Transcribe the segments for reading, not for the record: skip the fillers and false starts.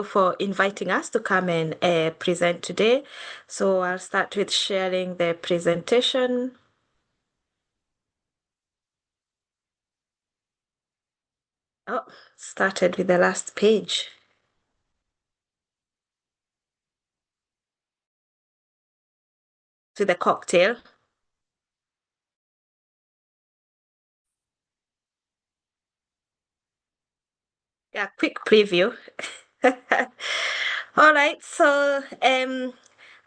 for inviting us to come and present today. So I'll start with sharing the presentation. Oh, started with the last page. To the cocktail. Yeah, quick preview. All right, so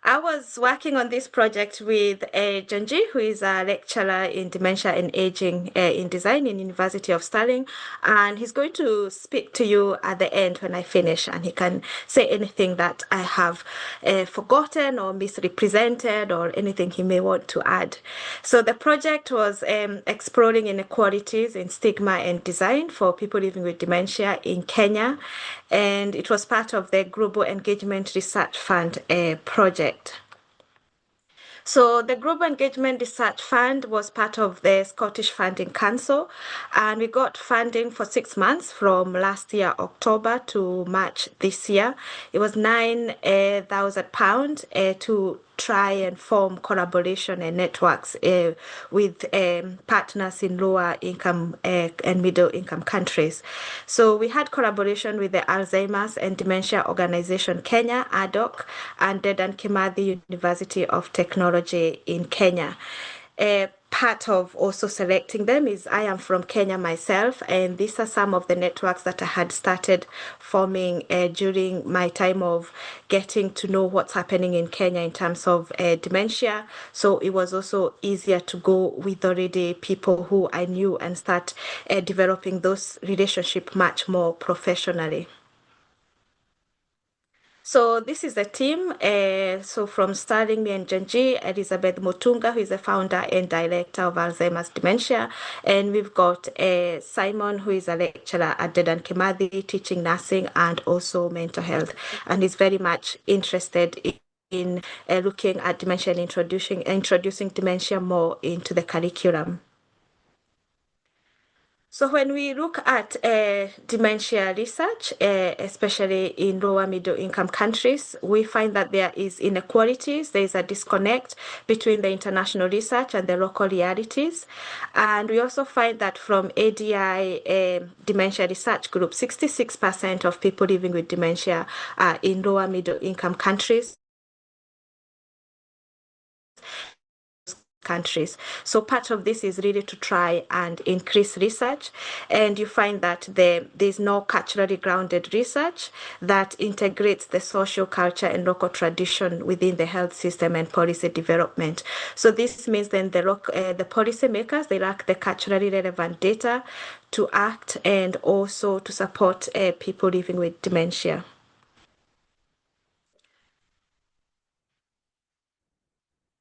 I was working on this project with Junjie, who is a lecturer in dementia and aging in design in University of Stirling, and he's going to speak to you at the end when I finish, and he can say anything that I have forgotten or misrepresented or anything he may want to add. So the project was exploring inequalities in stigma and design for people living with dementia in Kenya, and it was part of the Global Engagement Research Fund project. So the Global Engagement Research Fund was part of the Scottish Funding Council, and we got funding for 6 months from last year, October to March this year. It was £9,000 to try and form collaboration and networks with partners in lower income and middle income countries. So we had collaboration with the Alzheimer's and Dementia Organization Kenya, ADOC, and Dedan Kimathi University of Technology in Kenya. Part of also selecting them is I am from Kenya myself, and these are some of the networks that I had started forming during my time of getting to know what's happening in Kenya in terms of dementia. So it was also easier to go with already people who I knew and start developing those relationships much more professionally. So this is the team. So from Stirling, me and Junjie, Elizabeth Mutunga, who is the founder and director of Alzheimer's Dementia. And we've got Simon, who is a lecturer at Dedan Kimathi, teaching nursing and also mental health. And he's very much interested in looking at dementia and introducing dementia more into the curriculum. So when we look at dementia research, especially in lower middle income countries, we find that there is inequalities. There is a disconnect between the international research and the local realities. And we also find that from ADI Dementia Research Group, 66% of people living with dementia are in lower middle income countries. So part of this is really to try and increase research, and you find that there's no culturally grounded research that integrates the social culture and local tradition within the health system and policy development. So this means then the policy makers, they lack the culturally relevant data to act and also to support people living with dementia.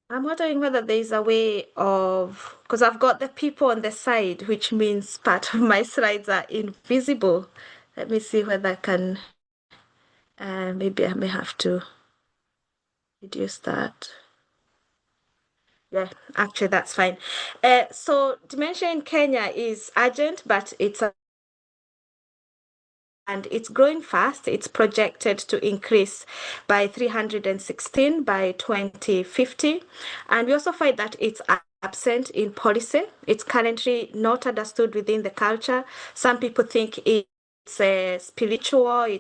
I'm wondering whether there's a way of, because I've got the people on the side, which means part of my slides are invisible. Let me see whether I can, maybe I may have to reduce that. Yeah, actually that's fine. So dementia in Kenya is urgent, but and it's growing fast. It's projected to increase by 316 by 2050. And we also find that it's absent in policy. It's currently not understood within the culture. Some people think it's spiritual,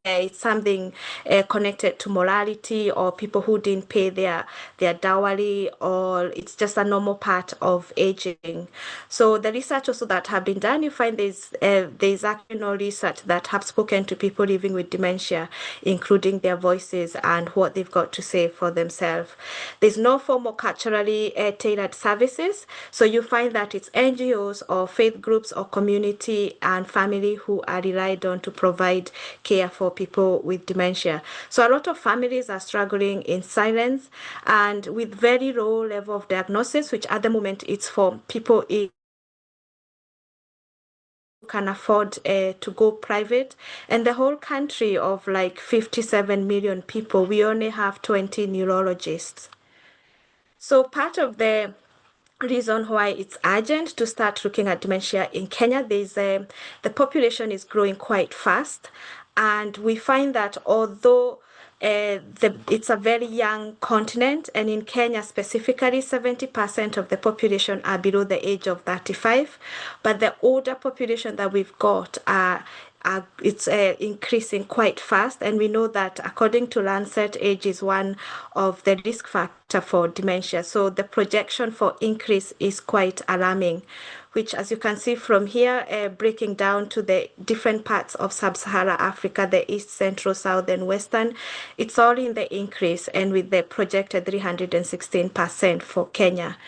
it's something connected to morality, or people who didn't pay their dowry, or it's just a normal part of aging. So the research also that have been done, you find there's actually no research that have spoken to people living with dementia, including their voices and what they've got to say for themselves. There's no formal culturally tailored services, so you find that it's NGOs or faith groups or community and family who are relied on to provide care for people with dementia. So a lot of families are struggling in silence and with very low level of diagnosis, which at the moment it's for people who can afford to go private. And the whole country of like 57 million people, we only have 20 neurologists. So part of the reason why it's urgent to start looking at dementia in Kenya, the population is growing quite fast, And we find that although it's a very young continent, and in Kenya specifically, 70% of the population are below the age of 35, but the older population that we've got it's increasing quite fast, and we know that according to Lancet, age is one of the risk factor for dementia. So the projection for increase is quite alarming, which, as you can see from here, breaking down to the different parts of sub-Saharan Africa, the East, Central, South, and Western, it's all in the increase, and with the projected 316% for Kenya.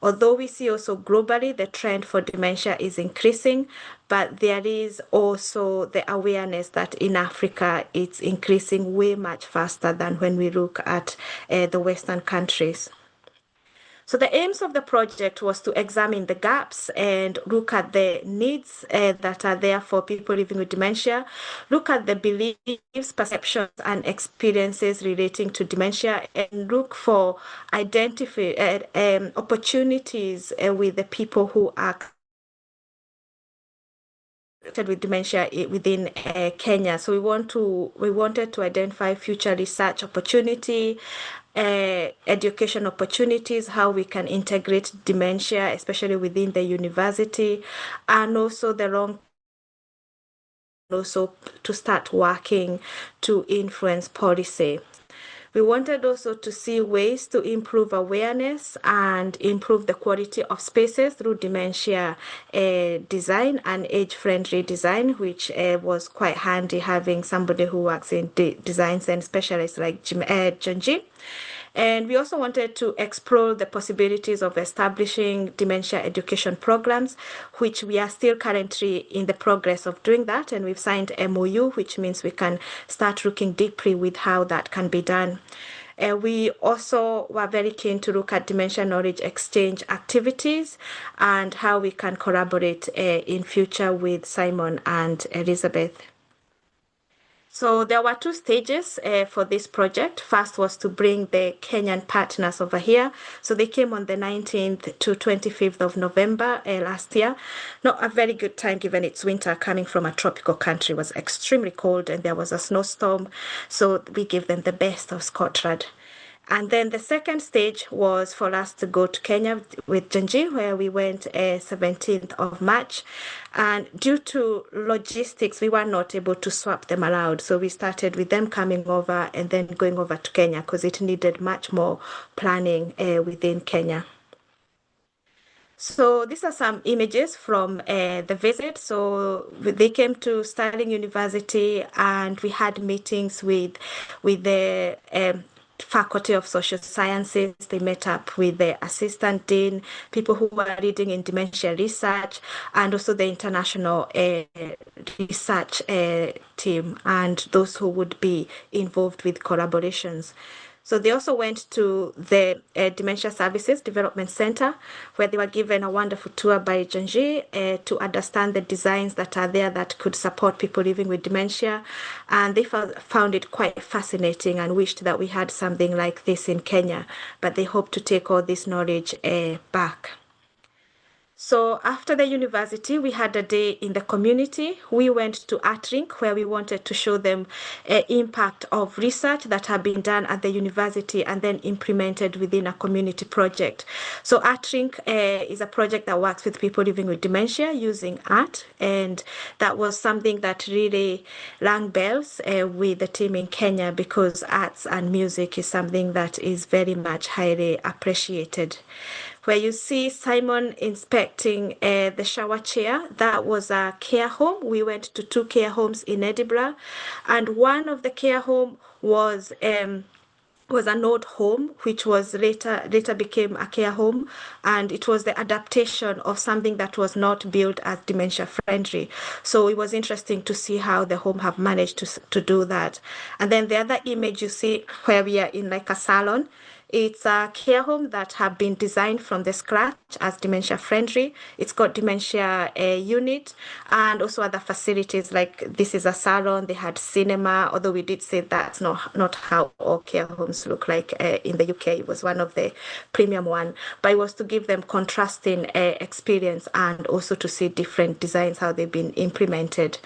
Although we see also globally the trend for dementia is increasing, but there is also the awareness that in Africa it's increasing way much faster than when we look at the Western countries. So the aims of the project was to examine the gaps and look at the needs that are there for people living with dementia, look at the beliefs, perceptions, and experiences relating to dementia, and look for identify opportunities with the people who are with dementia within Kenya. So we wanted to identify future research opportunity, education opportunities, how we can integrate dementia, especially within the university, and also the long also to start working to influence policy. We wanted also to see ways to improve awareness and improve the quality of spaces through dementia design and age-friendly design, which was quite handy having somebody who works in designs and specialists like Junjie. And we also wanted to explore the possibilities of establishing dementia education programs, which we are still currently in the progress of doing that. And we've signed MOU, which means we can start looking deeply with how that can be done. We also were very keen to look at dementia knowledge exchange activities and how we can collaborate in future with Simon and Elizabeth. So there were two stages for this project. First was to bring the Kenyan partners over here. So they came on the 19th to 25th of November last year. Not a very good time given it's winter, coming from a tropical country. It was extremely cold and there was a snowstorm. So we gave them the best of Scotland. And then the second stage was for us to go to Kenya with Junjie, where we went 17th of March. And due to logistics, we were not able to swap them around. So we started with them coming over and then going over to Kenya because it needed much more planning within Kenya. So these are some images from the visit. So they came to Stirling University and we had meetings with the Faculty of Social Sciences. They met up with the assistant dean, people who were leading in dementia research, and also the international research team and those who would be involved with collaborations. So they also went to the Dementia Services Development Center, where they were given a wonderful tour by Junjie to understand the designs that are there that could support people living with dementia. And they found it quite fascinating and wished that we had something like this in Kenya, but they hope to take all this knowledge back. So after the university, we had a day in the community. We went to ArtLink, where we wanted to show them impact of research that had been done at the university and then implemented within a community project. So ArtLink is a project that works with people living with dementia using art. And that was something that really rang bells with the team in Kenya, because arts and music is something that is very much highly appreciated. Where you see Simon inspecting the shower chair, that was a care home. We went to two care homes in Edinburgh, and one of the care home was an old home, which was later became a care home, and it was the adaptation of something that was not built as dementia friendly. So it was interesting to see how the home have managed to do that. And then the other image you see, where we are in like a salon. It's a care home that have been designed from the scratch as dementia friendly. It's got dementia unit and also other facilities, like this is a salon. They had cinema, although we did say that's not how all care homes look like in the UK. It was one of the premium one, but it was to give them contrasting experience and also to see different designs, how they've been implemented.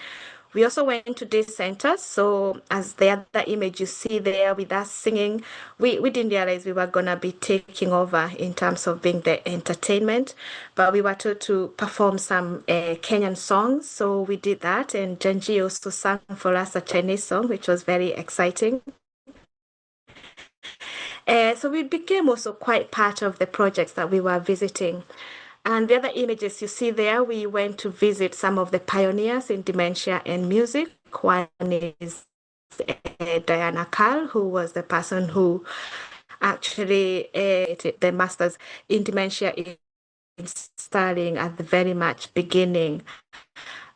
We also went to day centers. So as the other image you see there with us singing, we didn't realize we were gonna be taking over in terms of being the entertainment, but we were told to perform some Kenyan songs. So we did that, and Junjie also sang for us a Chinese song, which was very exciting. So we became also quite part of the projects that we were visiting. And the other images you see there, we went to visit some of the pioneers in dementia and music. One is Diana Carl, who was the person who actually did the masters in dementia in Stirling at the very much beginning.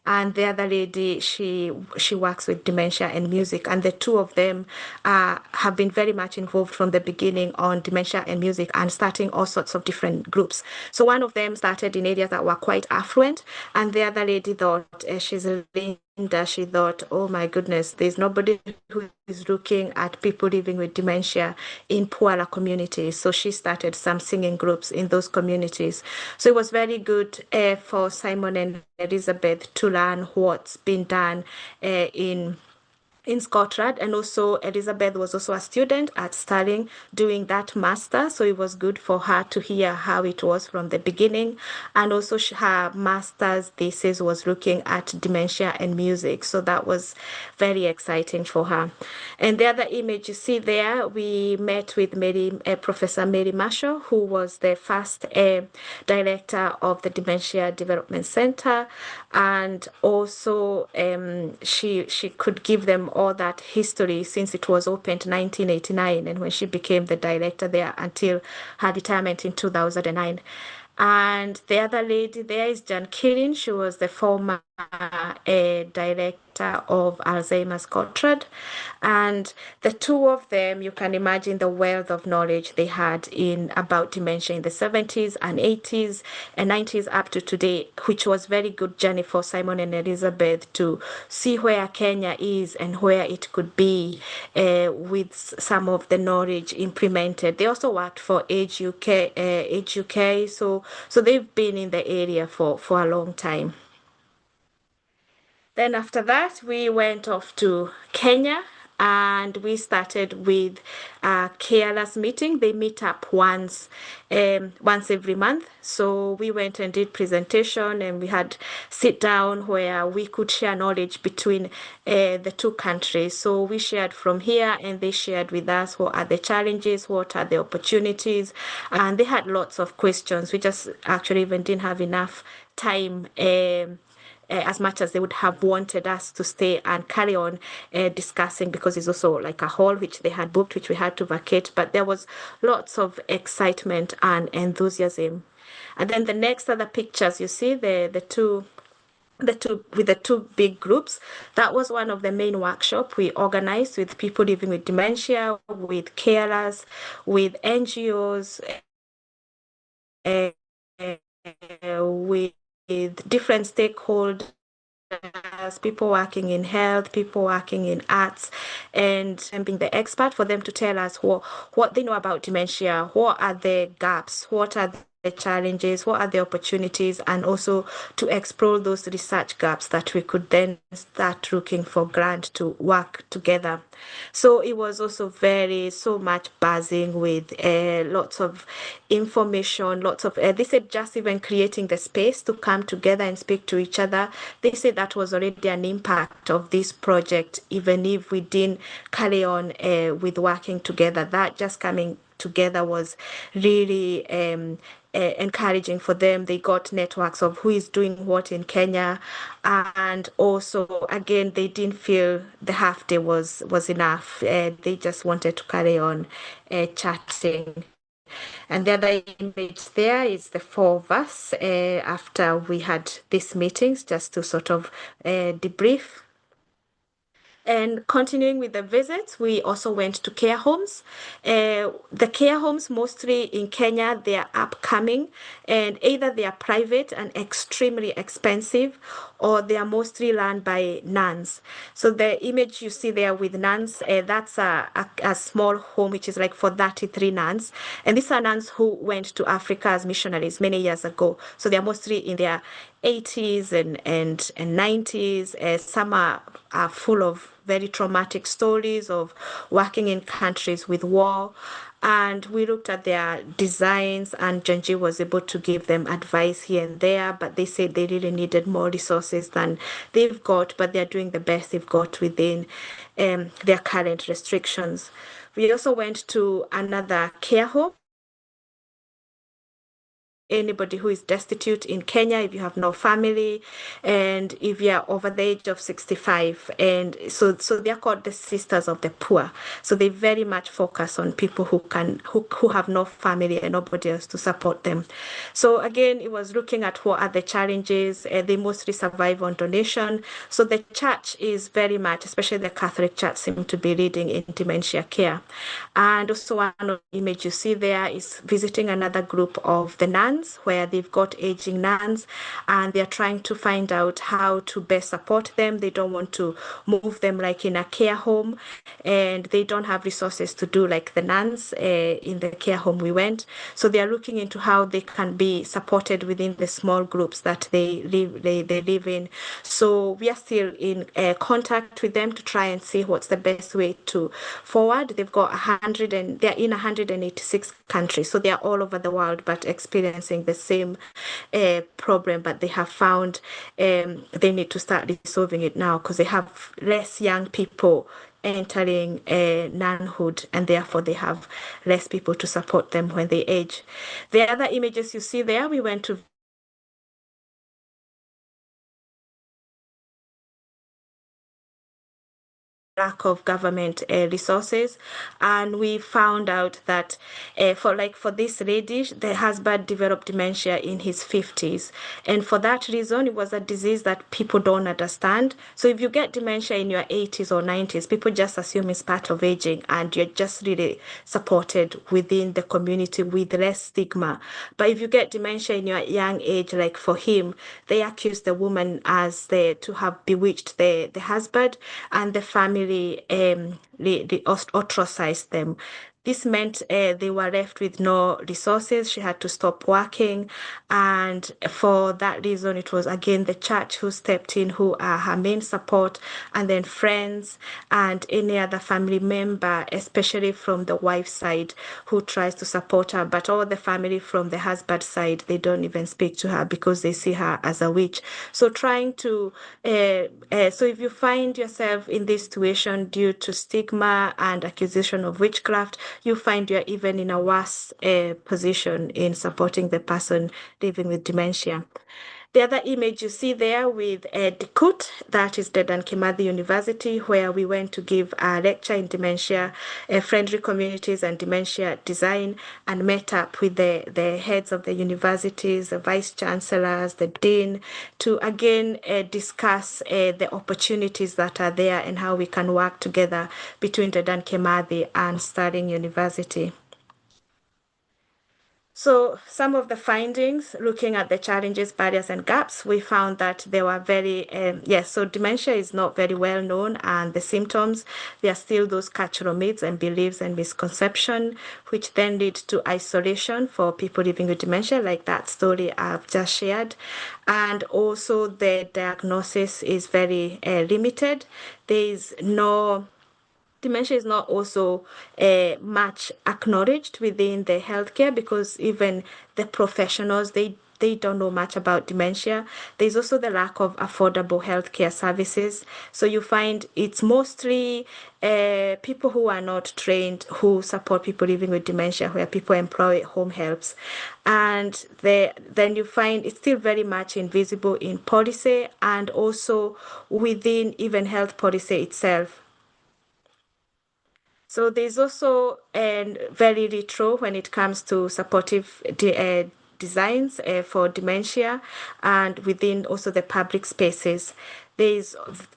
And the other lady, she works with dementia and music, and the two of them have been very much involved from the beginning on dementia and music and starting all sorts of different groups. So one of them started in areas that were quite affluent, and the other lady thought she's Linda. She thought, oh my goodness, there's nobody who is looking at people living with dementia in poorer communities. So she started some singing groups in those communities. So it was very good for Simon and Elizabeth to learn what's been done in Scotland. And also Elizabeth was also a student at Stirling doing that master, so it was good for her to hear how it was from the beginning. And also her master's thesis was looking at dementia and music, so that was very exciting for her. And the other image you see there, we met with Professor Mary Marshall, who was the first director of the Dementia Development Center, and also she could give them all that history since it was opened in 1989 and when she became the director there until her retirement in 2009. And the other lady there is Jan Kirin. She was the former director of Alzheimer's Scotland. And the two of them, you can imagine the wealth of knowledge they had in about dementia in the 70s and 80s and 90s up to today, which was very good journey for Simon and Elizabeth to see where Kenya is and where it could be with some of the knowledge implemented. They also worked for Age UK, so they've been in the area for a long time. Then after that, we went off to Kenya and we started with a careless meeting. They meet up once every month. So we went and did presentation and we had sit down where we could share knowledge between the two countries. So we shared from here and they shared with us what are the challenges, what are the opportunities, and they had lots of questions. We just actually even didn't have enough time. As much as they would have wanted us to stay and carry on discussing, because it's also like a hall which they had booked, which we had to vacate. But there was lots of excitement and enthusiasm. And then the next other pictures you see, the two with the two big groups. That was one of the main workshops we organized with people living with dementia, with carers, with NGOs, uh, with different stakeholders, people working in health, people working in arts, and being the expert for them to tell us what they know about dementia, what are the gaps, what are the challenges, what are the opportunities, and also to explore those research gaps that we could then start looking for grant to work together. So it was also so much buzzing with lots of information, lots of, they said just even creating the space to come together and speak to each other. They said that was already an impact of this project, even if we didn't carry on with working together. That just coming together was really encouraging for them. They got networks of who is doing what in Kenya, and also again they didn't feel the half day was enough. They just wanted to carry on chatting. And the other image there is the four of us after we had these meetings, just to sort of debrief. And continuing with the visits, we also went to care homes. The care homes, mostly in Kenya, they are upcoming, and either they are private and extremely expensive, or they are mostly run by nuns. So the image you see there with nuns, that's a small home which is like for 33 nuns. And these are nuns who went to Africa as missionaries many years ago. So they're mostly in their 80s and 90s. Some are full of very traumatic stories of working in countries with war. And we looked at their designs, and Junjie was able to give them advice here and there, but they said they really needed more resources than they've got, but they're doing the best they've got within their current restrictions. We also went to another care home. Anybody who is destitute in Kenya, if you have no family, and if you are over the age of 65. And so they're called the Sisters of the Poor. So they very much focus on people who have no family and nobody else to support them. So again, it was looking at what are the challenges. They mostly survive on donation. So the church is very much, especially the Catholic Church, seem to be leading in dementia care. And also one of the image you see there is visiting another group of the nuns, where they've got aging nuns, and they're trying to find out how to best support them. They don't want to move them like in a care home, and they don't have resources to do like the nuns in the care home we went. So they are looking into how they can be supported within the small groups that they live in. So we are still in contact with them to try and see what's the best way to forward. They've got 100 and they're in 186 countries, so they are all over the world, but experiencing the same problem. But they have found they need to start resolving it now because they have less young people entering nunhood, and therefore they have less people to support them when they age. The other images you see there, we went to lack of government resources, and we found out that for this lady, the husband developed dementia in his 50s, and for that reason it was a disease that people don't understand. So if you get dementia in your 80s or 90s, people just assume it's part of aging, and you're just really supported within the community with less stigma. But if you get dementia in your young age, like for him, they accuse the woman as to have bewitched the husband, and the family they ostracized them. This meant they were left with no resources. She had to stop working. And for that reason, it was again the church who stepped in, who are her main support, and then friends and any other family member, especially from the wife's side, who tries to support her. But all the family from the husband's side, they don't even speak to her because they see her as a witch. So trying to, so if you find yourself in this situation due to stigma and accusation of witchcraft, you find you're even in a worse position in supporting the person living with dementia. The other image you see there with Dikut, that is Dedan Kimathi University, where we went to give a lecture in dementia, friendly communities and dementia design, and met up with the heads of the universities, the vice chancellors, the dean, to again discuss the opportunities that are there and how we can work together between Dedan Kimathi and Stirling University. So some of the findings, looking at the challenges, barriers, and gaps, we found that they were very, yes, so dementia is not very well known, and the symptoms, there are still those cultural myths and beliefs and misconception, which then lead to isolation for people living with dementia, like that story I've just shared. And also the diagnosis is very limited. There is no dementia is not also much acknowledged within the healthcare, because even the professionals, they don't know much about dementia. There's also the lack of affordable healthcare services. So you find it's mostly people who are not trained who support people living with dementia, where people employ home helps. And then you find it's still very much invisible in policy and also within even health policy itself. So there's also very retro when it comes to supportive designs for dementia, and within also the public spaces. there's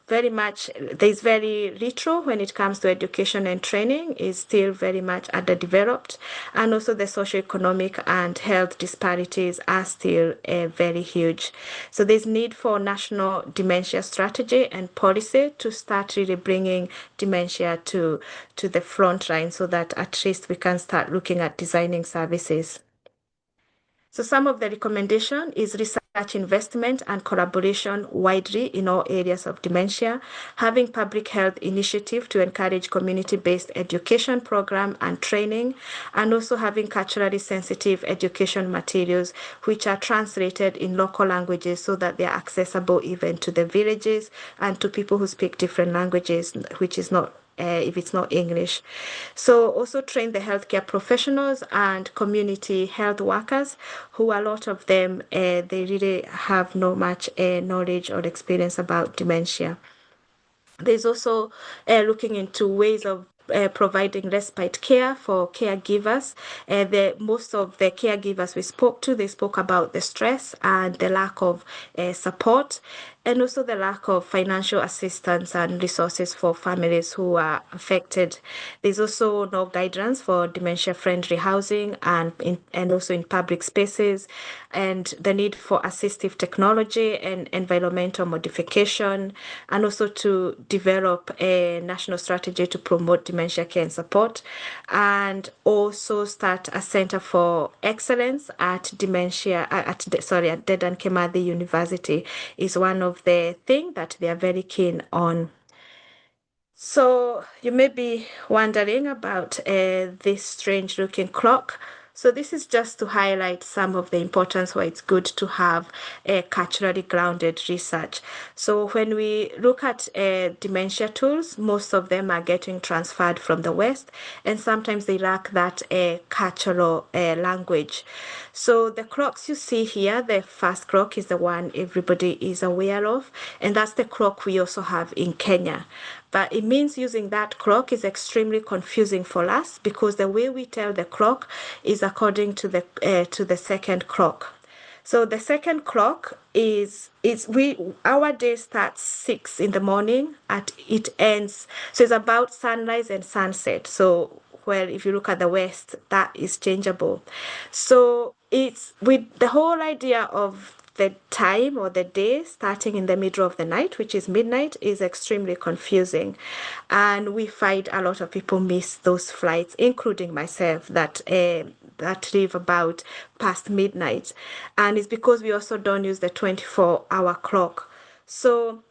there's very little when it comes to education and training is still very much underdeveloped, and also the socioeconomic and health disparities are still very huge. So there's need for national dementia strategy and policy to start really bringing dementia to the front line, so that at least we can start looking at designing services. So some of the recommendation is research investment and collaboration widely in all areas of dementia, having public health initiative to encourage community-based education program and training, and also having culturally sensitive education materials which are translated in local languages so that they are accessible even to the villages and to people who speak different languages, which is not if it's not English. So also train the healthcare professionals and community health workers, who a lot of them, they really have no much knowledge or experience about dementia. There's also looking into ways of providing respite care for caregivers. Most of the caregivers we spoke to, they spoke about the stress and the lack of support, and also the lack of financial assistance and resources for families who are affected. There's also no guidance for dementia-friendly housing and also in public spaces, and the need for assistive technology and environmental modification, and also to develop a national strategy to promote dementia care and support, and also start a center for excellence at Dedan Kimathi University is one of the things that they are very keen on. So you may be wondering about this strange looking clock. So this is just to highlight some of the importance why it's good to have a culturally grounded research. So when we look at dementia tools, most of them are getting transferred from the West, and sometimes they lack that cultural language. So the clocks you see here, the first clock is the one everybody is aware of, and that's the clock we also have in Kenya. But it means using that clock is extremely confusing for us, because the way we tell the clock is according to the second clock. So the second clock is our day starts 6 in the morning and it ends. So it's about sunrise and sunset. So well, if you look at the West, that is changeable. So it's with the whole idea of the time or the day starting in the middle of the night, which is midnight, is extremely confusing. And we find a lot of people miss those flights, including myself, that leave about past midnight. And it's because we also don't use the 24-hour clock. So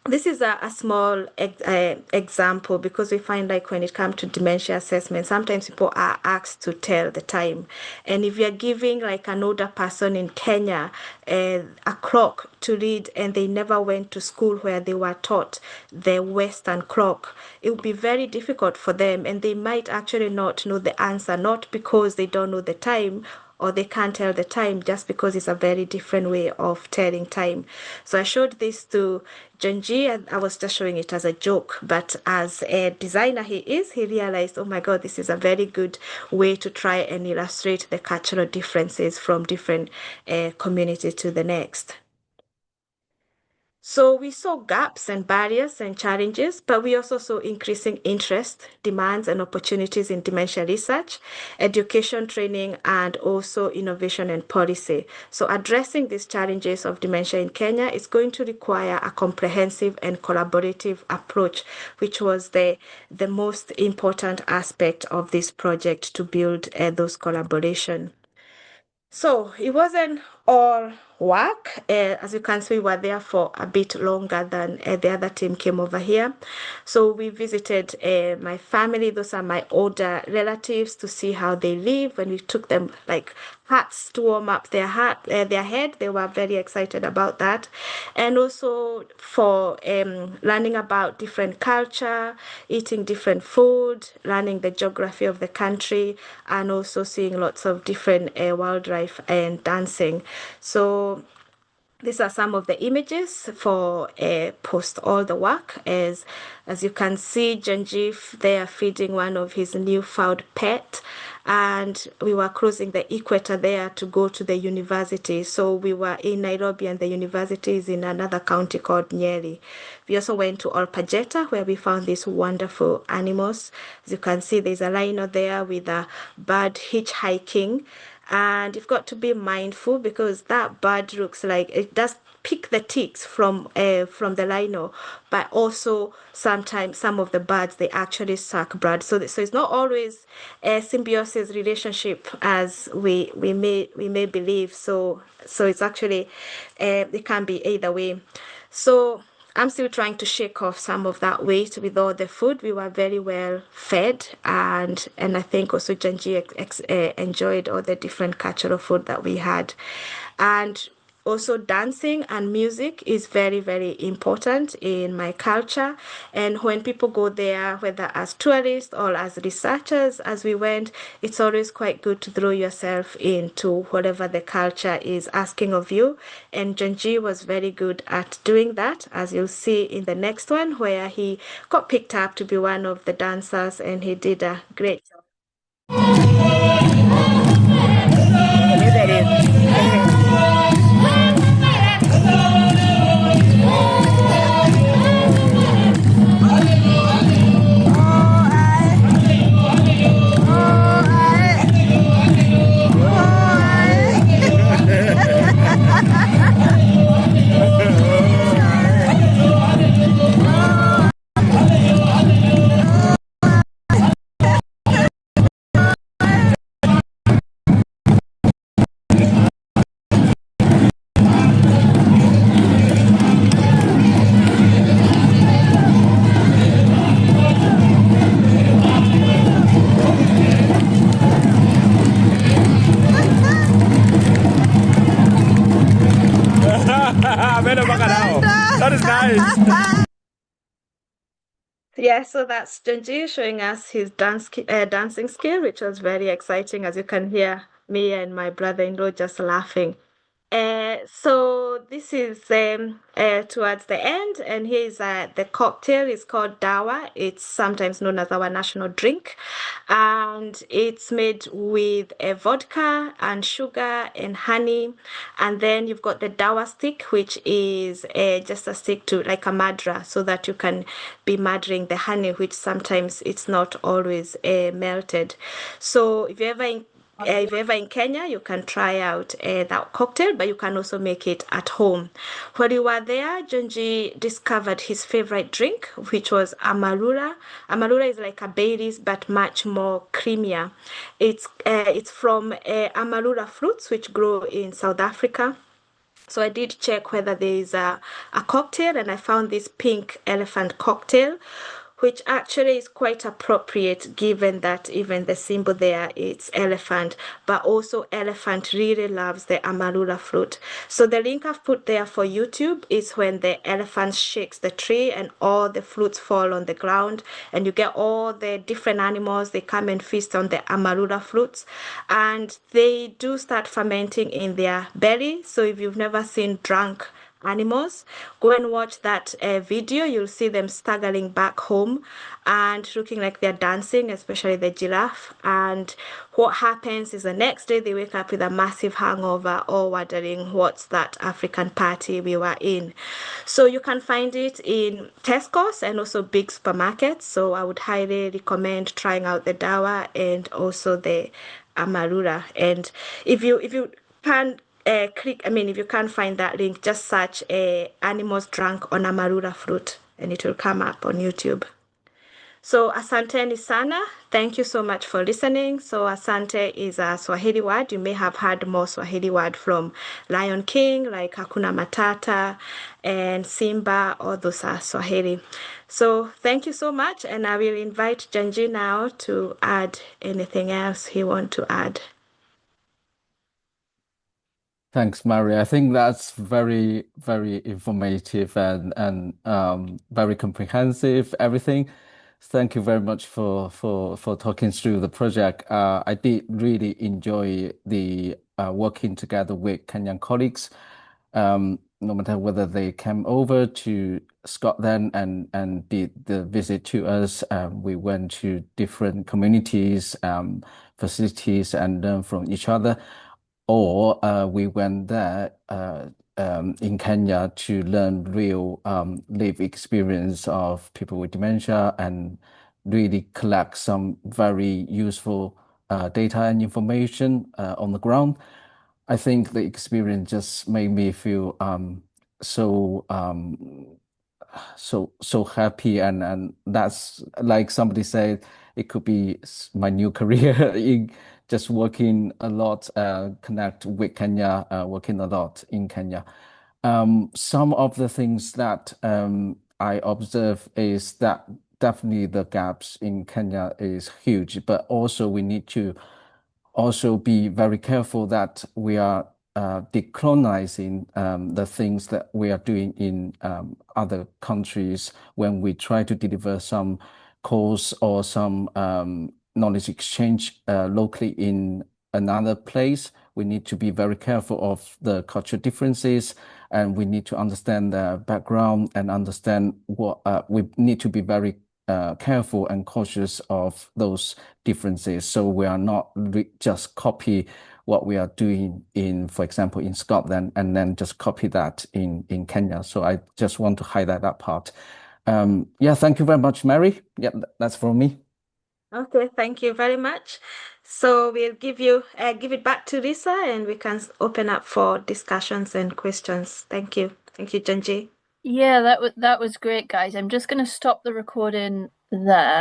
this is a small example, because we find like when it comes to dementia assessment, sometimes people are asked to tell the time. And if you're giving like an older person in Kenya a clock to read, and they never went to school where they were taught the Western clock, it would be very difficult for them, and they might actually not know the answer, not because they don't know the time or they can't tell the time, just because it's a very different way of telling time. So I showed this to Junjie, and I was just showing it as a joke, but as a designer he realized, oh my God, this is a very good way to try and illustrate the cultural differences from different community to the next. So we saw gaps and barriers and challenges, but we also saw increasing interest, demands, and opportunities in dementia research, education training, and also innovation and policy. So addressing these challenges of dementia in Kenya is going to require a comprehensive and collaborative approach, which was the most important aspect of this project, to build those collaboration. So it wasn't all work. As you can see, we were there for a bit longer than the other team came over here. So we visited my family. Those are my older relatives, to see how they live. When we took them like hats to warm up their head, they were very excited about that. And also for learning about different culture, eating different food, learning the geography of the country, and also seeing lots of different wildlife and dancing. So these are some of the images for post all the work. As you can see, Junjie there feeding one of his newfound pet, and we were crossing the equator there to go to the university. So we were in Nairobi, and the university is in another county called Nyeri. We also went to Olpajeta, where we found these wonderful animals. As you can see, there's a rhino there with a bird hitchhiking. And you've got to be mindful because that bird looks like it does pick the ticks from the rhino, but also sometimes some of the birds they actually suck blood. So it's not always a symbiosis relationship as we may believe. So it's actually it can be either way. So I'm still trying to shake off some of that weight with all the food. We were very well fed, and I think also Junjie enjoyed all the different cultural food that we had, and also dancing and music is very, very important in my culture. And when people go there, whether as tourists or as researchers, as we went, it's always quite good to throw yourself into whatever the culture is asking of you. And Junjie was very good at doing that, as you'll see in the next one, where he got picked up to be one of the dancers, and he did a great job. Yes, it is. That is nice. Yeah, so that's Junji showing us his dancing skill, which was very exciting, as you can hear me and my brother-in-law just laughing. So this is towards the end, and here's the cocktail is called Dawa. It's sometimes known as our national drink, and it's made with a vodka and sugar and honey. And then you've got the Dawa stick, which is just a stick to like a madra, so that you can be maddering the honey, which sometimes it's not always melted. So if you're ever in Kenya, you can try out that cocktail, but you can also make it at home. While you were there, Junji discovered his favorite drink, which was amarula. Amarula is like a Baileys, but much more creamier. It's from amarula fruits, which grow in South Africa. So I did check whether there is a cocktail, and I found this pink elephant cocktail, which actually is quite appropriate given that even the symbol there it's elephant, but also elephant really loves the amarula fruit. So the link I've put there for YouTube is when the elephant shakes the tree and all the fruits fall on the ground, and you get all the different animals, they come and feast on the amarula fruits, and they do start fermenting in their belly. So if you've never seen drunk animals, go and watch that video. You'll see them staggering back home and looking like they're dancing, especially the giraffe. And what happens is the next day they wake up with a massive hangover, or wondering what's that African party we were in. So you can find it in Tesco's and also big supermarkets. So I would highly recommend trying out the dawa and also the amarula. And if you can click, I mean, if you can't find that link, just search animals drunk on amarula fruit, and it will come up on YouTube. So asante sana. Thank you so much for listening. So asante is a Swahili word. You may have heard more Swahili word from Lion King, like Hakuna Matata and Simba. All those are Swahili. So thank you so much, and I will invite Junjie now to add anything else he want to add. Thanks, Mary. I think that's very, very informative and very comprehensive, everything. Thank you very much for talking through the project. I did really enjoy the working together with Kenyan colleagues. no matter whether they came over to Scotland and did the visit to us, we went to different communities, facilities, and learn from each other. Or we went there in Kenya to learn real live experience of people with dementia and really collect some very useful data and information on the ground. I think the experience just made me feel so so happy, and that's like somebody said, it could be my new career in just working a lot, connect with Kenya, working a lot in Kenya. Some of the things that I observe is that definitely the gaps in Kenya is huge, but also we need to also be very careful that we are decolonizing the things that we are doing in other countries when we try to deliver some course or some knowledge exchange locally in another place. We need to be very careful of the cultural differences, and we need to understand the background and understand what we need to be very careful and cautious of those differences. So we are not just copy what we are doing in, for example, in Scotland, and then just copy that in Kenya. So I just want to highlight that part. Yeah, thank you very much, Mary. Yeah, that's from me. Okay, thank you very much. So we'll give it back to Lisa, and we can open up for discussions and questions. Thank you. Thank you, Junjie. Yeah, that was great, guys. I'm just going to stop the recording there.